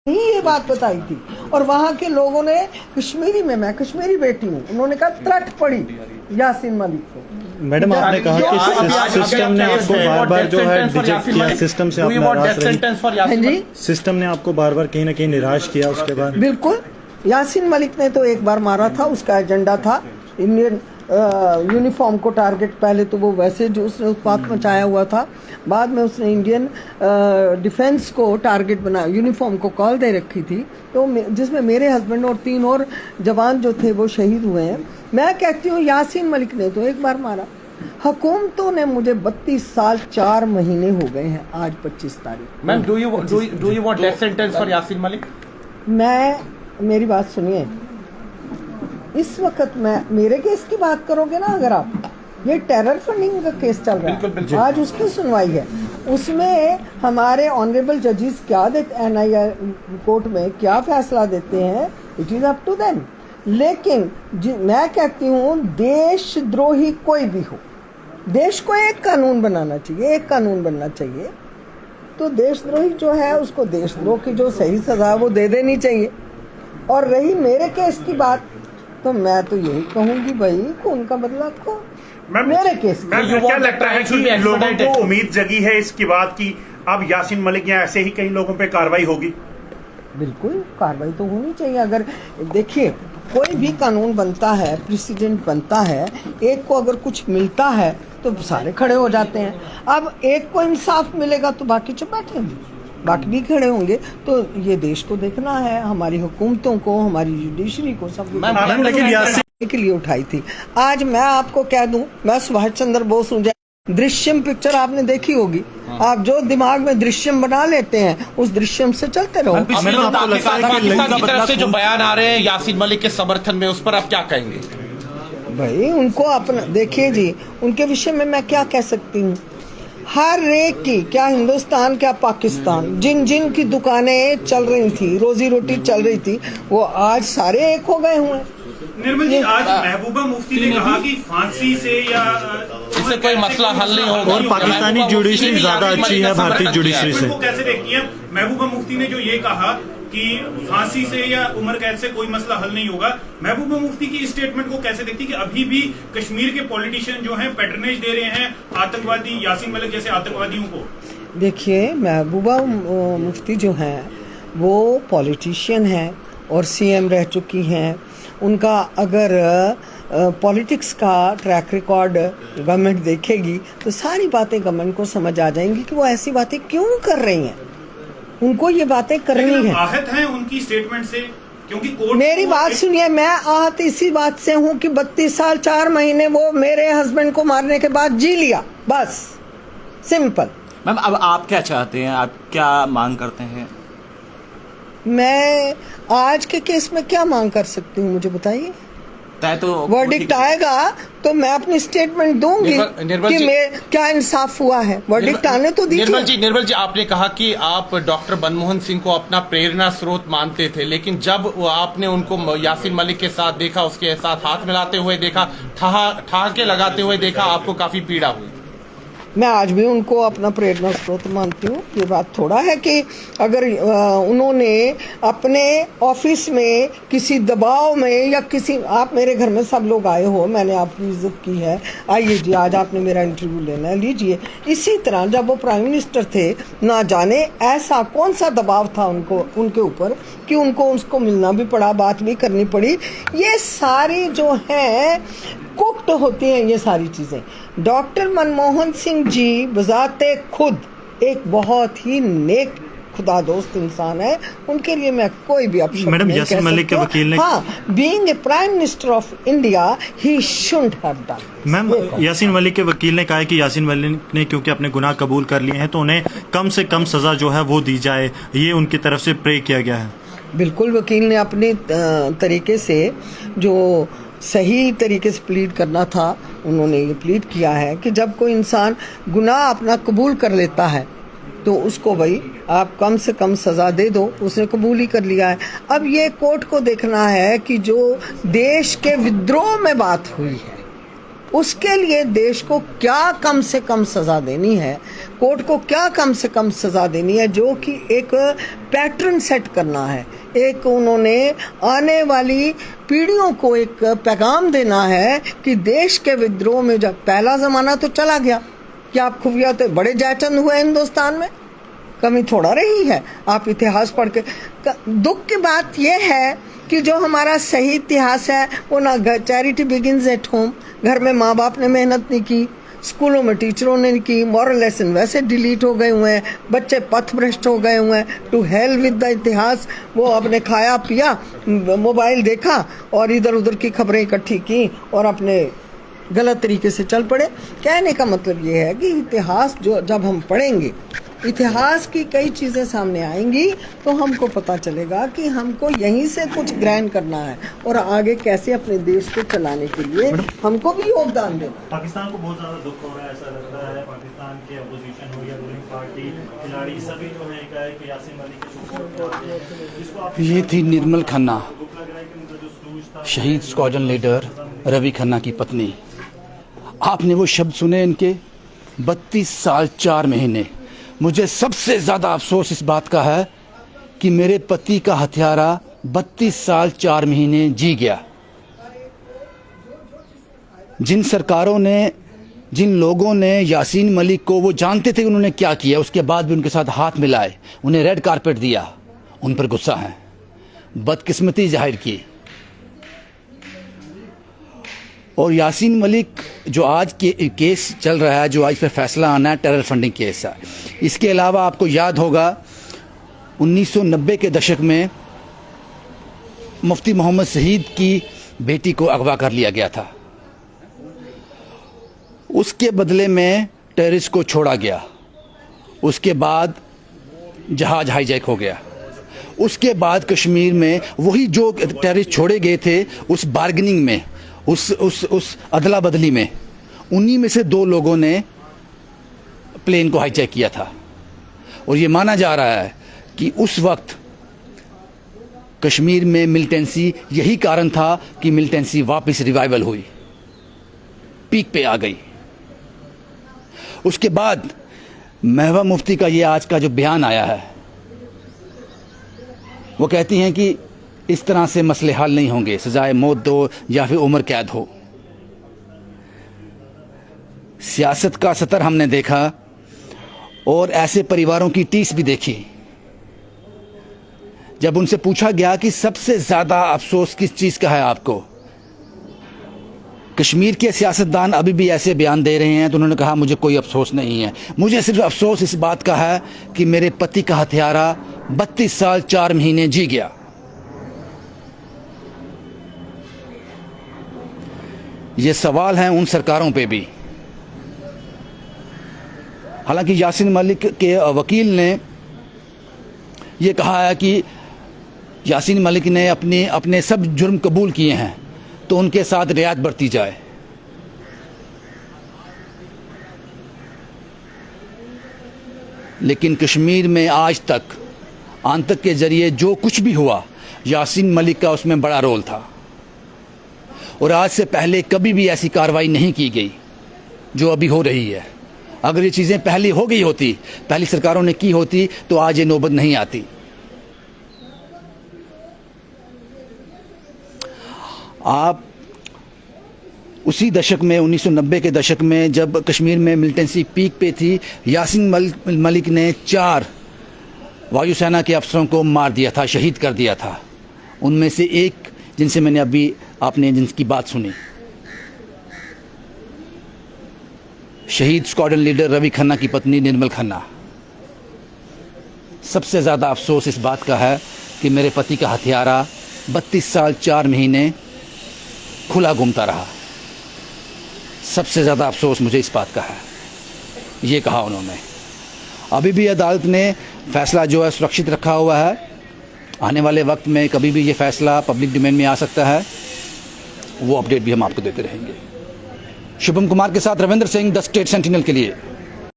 ही ये बात बताई थी। और वहाँ के लोगों ने कश्मीरी में, मैं कश्मीरी बेटी हूँ, उन्होंने कहा त्रट पड़ी यासीन मलिक को। मैडम आपने कहा कि सिस्टम ने आपको बार बार जो है रिजेक्ट किया, सिस्टम से आप नाराज रही, सिस्टम ने आपको बार बार कहीं ना कहीं निराश किया उसके बाद? बिल्कुल, यासीन मलिक ने तो एक बार मारा था, उसका एजेंडा था इंडियन यूनिफॉर्म को टारगेट। पहले तो वो वैसे जो उसने उत्पात मचाया हुआ था, बाद में उसने इंडियन डिफेंस को टारगेट बनाया, यूनिफॉर्म को कॉल दे रखी थी, तो जिसमें मेरे हस्बैंड और 3 और जवान जो थे वो शहीद हुए हैं। मैं कहती हूँ यासीन मलिक ने तो एक बार मारा, हुकूमतों ने मुझे 32 साल 4 महीने हो गए हैं आज 25 तारीख। Ma'am do you want death sentence for Yasin Malik? मेरी बात सुनिए, इस वक्त मेरे केस की बात करोगे ना, अगर आप, ये टेरर फंडिंग का केस चल रहा है, आज उसकी सुनवाई है, उसमें हमारे ऑनरेबल जजेस क्या देते, NIA कोर्ट में क्या फैसला देते हैं, it is up to them. लेकिन मैं कहती हूँ देशद्रोही कोई भी हो, देश को एक कानून बनाना चाहिए, एक कानून बनना चाहिए। तो देशद्रोही जो है उसको देशद्रोह की जो सही सजा वो दे देनी चाहिए। और रही मेरे केस की बात, तो मैं तो यही कहूंगी भाई खून का बदला खो मेरे केस। क्या लगता है कि लोगों को उम्मीद जगी है इसकी बात की अब यासीन मलिक या ऐसे ही कई लोगों पे कार्रवाई होगी? बिल्कुल कार्रवाई तो होनी चाहिए। अगर देखिए कोई भी कानून बनता है, प्रेसिडेंट बनता है, एक को अगर कुछ मिलता है तो सारे खड़े हो जाते हैं। अब एक को इंसाफ मिलेगा तो बाकी चुप बैठेंगे, बाकी भी खड़े होंगे। तो ये देश को देखना है, हमारी हुकूमतों को, हमारी जुडिशरी को, सब के लिए उठाई थी। आज मैं आपको कह दूं, मैं सुभाष चंद्र बोस हूँ। दृश्यम पिक्चर आपने देखी होगी, आप जो दिमाग में दृश्यम बना लेते हैं उस दृश्यम से चलते रहो। पाकिस्तान की तरफ से जो बयान आ रहे हैं यासीन मलिक के समर्थन में, उस पर आप क्या कहेंगे? भाई उनको अपना देखिए जी, उनके विषय में मैं क्या कह सकती हूँ। हर एक की, क्या हिंदुस्तान क्या पाकिस्तान, जिन जिन की दुकानें चल रही थी, रोजी रोटी चल रही थी, वो आज सारे एक हो गए हुए। निर्मल जी, आज महबूबा मुफ्ती ने कहा कि फांसी से या इससे कोई मसला हल नहीं होगा और पाकिस्तानी जुडिशरी ज्यादा अच्छी है भारतीय जुडिशरी से। कैसे देखती हैं महबूबा मुफ्ती ने जो ये कहा कि फांसी से या उम्र कैद से कोई मसला हल नहीं होगा, महबूबा मुफ्ती की स्टेटमेंट को कैसे देखती कि अभी भी कश्मीर के पॉलिटिशियन जो हैं पैट्रनेज दे रहे हैं आतंकवादी, यासीन मलिक जैसे आतंकवादियों को? देखिए महबूबा मुफ्ती जो हैं वो पॉलिटिशियन हैं और CM रह चुकी हैं। उनका अगर पॉलिटिक्स का ट्रैक रिकॉर्ड गवर्नमेंट देखेगी तो सारी बातें गवर्नमेंट को समझ आ जाएंगी कि वो ऐसी बातें क्यों कर रही हैं, उनको ये बातें करनी है। आहत हैं उनकी स्टेटमेंट से, क्योंकि कोर्ट। मेरी बात सुनिए, मैं आहत इसी बात से हूँ कि 32 साल 4 महीने वो मेरे हस्बैंड को मारने के बाद जी लिया, बस सिंपल। मैम अब आप क्या चाहते हैं, आप क्या मांग करते हैं? मैं आज के केस में क्या मांग कर सकती हूँ, मुझे बताइए। तो वर्डिक्ट आएगा तो मैं अपनी स्टेटमेंट दूंगी कि क्या इंसाफ हुआ है। वर्डिक्ट आने तो दीजिए। निर्मल जी, आपने कहा कि आप डॉक्टर मनमोहन सिंह को अपना प्रेरणा स्रोत मानते थे, लेकिन जब आपने उनको यासीन मलिक के साथ देखा, उसके साथ हाथ मिलाते हुए देखा, ठहाके लगाते हुए देखा, आपको काफी पीड़ा हुई। मैं आज भी उनको अपना प्रेरणा स्रोत मानती हूँ। ये बात थोड़ा है कि अगर उन्होंने अपने ऑफिस में किसी दबाव में या किसी, आप मेरे घर में सब लोग आए हो, मैंने आपकी इज्जत की है, आइए जी आज आपने मेरा इंटरव्यू लेना है, लीजिए। इसी तरह जब वो प्राइम मिनिस्टर थे, ना जाने ऐसा कौन सा दबाव था उनके ऊपर कि उनको उसको मिलना भी पड़ा, बात भी करनी पड़ी। ये सारी जो है कुक्ड होती हैं ये सारी चीज़ें। डॉक्टर मनमोहन सिंह जी बजाते खुद एक बहुत ही नेक खुदा दोस्त इंसान है, उनके लिए मैं कोई भी अपशब्द मैडम नहीं यासीन मलिक के वकील ने, हाँ, being a prime minister of India he should have done. Ma'am Yasin Malik के वकील ने कहा है कि यासीन मलिक ने क्योंकि अपने गुनाह कबूल कर लिए हैं तो उन्हें कम से कम सजा जो है वो दी जाए, ये उनकी तरफ से प्रे किया गया है। बिल्कुल, वकील ने अपने तरीके से जो सही तरीके से प्लीड करना था उन्होंने ये प्लीड किया है कि जब कोई इंसान गुनाह अपना कबूल कर लेता है तो उसको भाई आप कम से कम सज़ा दे दो, उसने कबूल ही कर लिया है। अब ये कोर्ट को देखना है कि जो देश के विद्रोह में बात हुई है उसके लिए देश को क्या कम से कम सजा देनी है, कोर्ट को क्या कम से कम सजा देनी है, जो कि एक पैटर्न सेट करना है। एक उन्होंने आने वाली पीढ़ियों को एक पैगाम देना है कि देश के विद्रोह में जब पहला ज़माना तो चला गया, कि आप खुफिया तो बड़े जयचंद हुए हिंदुस्तान में, कमी थोड़ा रही है। आप इतिहास पढ़ के, दुख की बात यह है कि जो हमारा सही इतिहास है वो ना, चैरिटी बिगिंस एट होम, घर में माँ बाप ने मेहनत नहीं की, स्कूलों में टीचरों ने नहीं की, मॉरल लेसन वैसे डिलीट हो गए हुए हैं, बच्चे पथभ्रष्ट हो गए हुए हैं। टू हेल विद द इतिहास। वो अपने खाया पिया, मोबाइल देखा और इधर उधर की खबरें इकट्ठी की और अपने गलत तरीके से चल पड़े। कहने का मतलब ये है कि इतिहास जो जब हम पढ़ेंगे, इतिहास की कई चीज़ें सामने आएंगी तो हमको पता चलेगा कि हमको यहीं से कुछ ग्रहण करना है और आगे कैसे अपने देश को चलाने के लिए हमको भी योगदान देना। पाकिस्तान को बहुत ज़्यादा दुख हो रहा है, ऐसा लग रहा है पाकिस्तान के अपोजिशन हो या रूलिंग पार्टी, खिलाड़ी सभी जो है कि यासीन मलिक के ये थी निर्मल खन्ना, शहीद स्क्वाड्रन लीडर रवि खन्ना की पत्नी। आपने वो शब्द सुने इनके, 32 साल 4 महीने। मुझे सबसे ज़्यादा अफसोस इस बात का है कि मेरे पति का हत्यारा 32 साल 4 महीने जी गया। जिन सरकारों ने, जिन लोगों ने यासीन मलिक को, वो जानते थे उन्होंने क्या किया, उसके बाद भी उनके साथ हाथ मिलाए, उन्हें रेड कारपेट दिया, उन पर गुस्सा है, बदकिस्मती जाहिर की। और यासीन मलिक जो आज के केस चल रहा है, जो आज पे फैसला आना है, टेरर फंडिंग केस है। इसके अलावा आपको याद होगा 1990 के दशक में मुफ्ती मोहम्मद शहीद की बेटी को अगवा कर लिया गया था। उसके बदले में टेररिस्ट को छोड़ा गया। उसके बाद जहाज हाईजैक हो गया। उसके बाद कश्मीर में वही जो टेररिस्ट छोड़े गए थे, उस बार्गेनिंग में, उस अदला बदली में, उन्हीं में से 2 लोगों ने प्लेन को हाईजैक किया था। और ये माना जा रहा है कि उस वक्त कश्मीर में मिलिटेंसी, यही कारण था कि मिलिटेंसी वापस रिवाइवल हुई, पीक पे आ गई। उसके बाद महबूबा मुफ्ती का ये आज का जो बयान आया है, वो कहती हैं कि इस तरह से मसले हल नहीं होंगे, सजाए मौत दो या फिर उम्र कैद हो। सियासत का सतर हमने देखा और ऐसे परिवारों की टीस भी देखी। जब उनसे पूछा गया कि सबसे ज़्यादा अफसोस किस चीज़ का है आपको, कश्मीर के सियासतदान अभी भी ऐसे बयान दे रहे हैं, तो उन्होंने कहा मुझे कोई अफसोस नहीं है, मुझे सिर्फ अफसोस इस बात का है कि मेरे पति का हत्यारा 32 साल 4 महीने जी गया। ये सवाल हैं उन सरकारों पे भी। हालांकि यासीन मलिक के वकील ने ये कहा है कि यासीन मलिक ने अपने सब जुर्म कबूल किए हैं, तो उनके साथ रियायत बरती जाए। लेकिन कश्मीर में आज तक आतंक के जरिए जो कुछ भी हुआ, यासीन मलिक का उसमें बड़ा रोल था। और आज से पहले कभी भी ऐसी कार्रवाई नहीं की गई जो अभी हो रही है। अगर ये चीज़ें पहले हो गई होती, पहली सरकारों ने की होती, तो आज ये नौबत नहीं आती। आप उसी दशक में, 1990 के दशक में, जब कश्मीर में मिलिटेंसी पीक पे थी, यासीन मलिक ने 4 वायुसेना के अफसरों को मार दिया था, शहीद कर दिया था। उनमें से एक जिनसे मैंने अभी आपने जिनकी बात सुनी, शहीद स्क्वाड्रन लीडर रवि खन्ना की पत्नी निर्मल खन्ना। सबसे ज़्यादा अफसोस इस बात का है कि मेरे पति का हत्यारा 32 साल 4 महीने खुला घूमता रहा। सबसे ज़्यादा अफसोस मुझे इस बात का है, ये कहा उन्होंने। अभी भी अदालत ने फैसला जो है सुरक्षित रखा हुआ है। आने वाले वक्त में कभी भी ये फैसला पब्लिक डोमेन में आ सकता है, वो अपडेट भी हम आपको देते रहेंगे। शुभम कुमार के साथ Ravindra Singh, the state sentinel के लिए।